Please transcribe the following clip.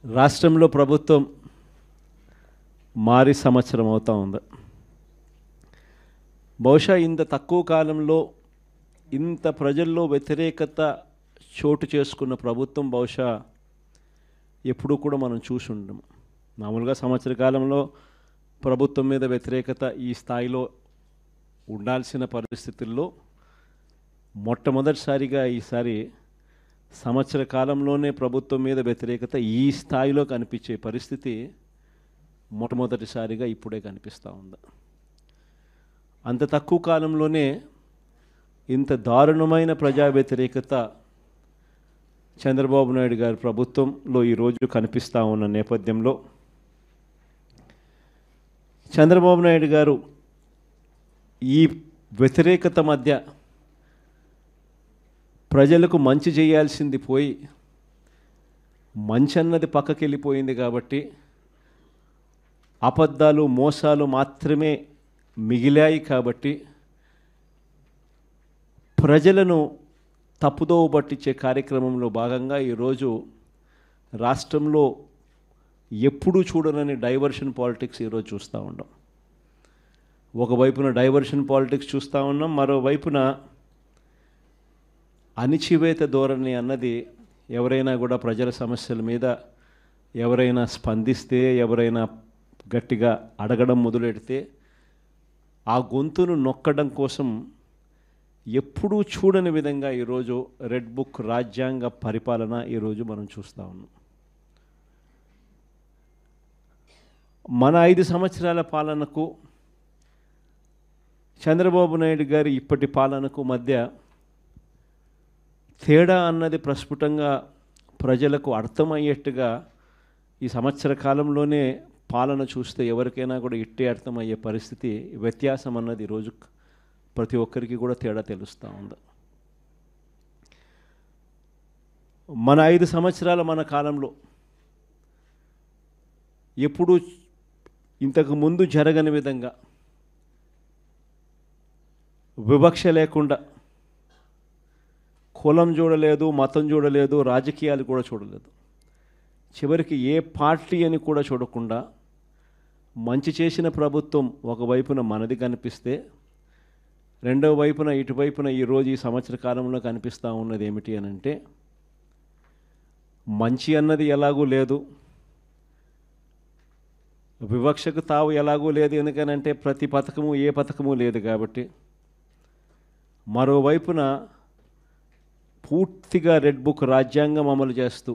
రాష్ట్రంలో ప్రభుత్వం మారి సంవత్సరం అవుతా ఉంది. బహుశా ఇంత తక్కువ కాలంలో ఇంత ప్రజల్లో వ్యతిరేకత చోటు చేసుకున్న ప్రభుత్వం బహుశా ఎప్పుడూ కూడా మనం చూసి ఉండము. మామూలుగా సంవత్సర కాలంలో ప్రభుత్వం మీద వ్యతిరేకత ఈ స్థాయిలో ఉండాల్సిన పరిస్థితుల్లో మొట్టమొదటిసారిగా ఈసారి సంవత్సర కాలంలోనే ప్రభుత్వం మీద వ్యతిరేకత ఈ స్థాయిలో కనిపించే పరిస్థితి మొట్టమొదటిసారిగా ఇప్పుడే కనిపిస్తూ ఉంది. అంత తక్కువ కాలంలోనే ఇంత దారుణమైన ప్రజా వ్యతిరేకత చంద్రబాబు నాయుడు గారి ప్రభుత్వంలో ఈరోజు కనిపిస్తూ ఉన్న నేపథ్యంలో చంద్రబాబు నాయుడు గారు ఈ వ్యతిరేకత మధ్య ప్రజలకు మంచి చేయాల్సింది పోయి మంచి అన్నది పక్కకి వెళ్ళిపోయింది కాబట్టి అబద్ధాలు మోసాలు మాత్రమే మిగిలాయి కాబట్టి ప్రజలను తప్పుదోవ పట్టించే కార్యక్రమంలో భాగంగా ఈరోజు రాష్ట్రంలో ఎప్పుడూ చూడనని డైవర్షన్ పాలిటిక్స్ ఈరోజు చూస్తూ ఉన్నాం. ఒకవైపున డైవర్షన్ పాలిటిక్స్ చూస్తూ ఉన్నాం, మరోవైపున అణిచివేత ధోరణి అన్నది ఎవరైనా కూడా ప్రజల సమస్యల మీద ఎవరైనా స్పందిస్తే, ఎవరైనా గట్టిగా అడగడం మొదలెడితే ఆ గొంతును నొక్కడం కోసం ఎప్పుడూ చూడని విధంగా ఈరోజు రెడ్ బుక్ రాజ్యాంగ పరిపాలన ఈరోజు మనం చూస్తూ ఉన్నాం. మన 5 సంవత్సరాల పాలనకు చంద్రబాబు నాయుడు గారి ఇప్పటి పాలనకు మధ్య తేడా అన్నది ప్రస్ఫుటంగా ప్రజలకు అర్థమయ్యేట్టుగా ఈ సంవత్సర కాలంలోనే పాలన చూస్తే ఎవరికైనా కూడా ఇట్టే అర్థమయ్యే పరిస్థితి, వ్యత్యాసం అన్నది ఈరోజు ప్రతి ఒక్కరికి కూడా తేడా తెలుస్తూ ఉంది. మన 5 సంవత్సరాల మన కాలంలో ఎప్పుడూ ఇంతకు ముందు జరగని విధంగా వివక్ష లేకుండా కులం చూడలేదు, మతం చూడలేదు, రాజకీయాలు కూడా చూడలేదు, చివరికి ఏ పార్టీ అని కూడా చూడకుండా మంచి చేసిన ప్రభుత్వం ఒకవైపున మనది కనిపిస్తే రెండవ వైపున ఇటువైపున ఈరోజు ఈ సంవత్సర కాలంలో కనిపిస్తూ ఉన్నది ఏమిటి అని అంటే మంచి అన్నది ఎలాగూ లేదు, వివక్షకు తావు ఎలాగూ లేదు, ఎందుకనంటే ప్రతి పథకము ఏ పథకము లేదు కాబట్టి. మరోవైపున పూర్తిగా రెడ్ బుక్ రాజ్యాంగం అమలు చేస్తూ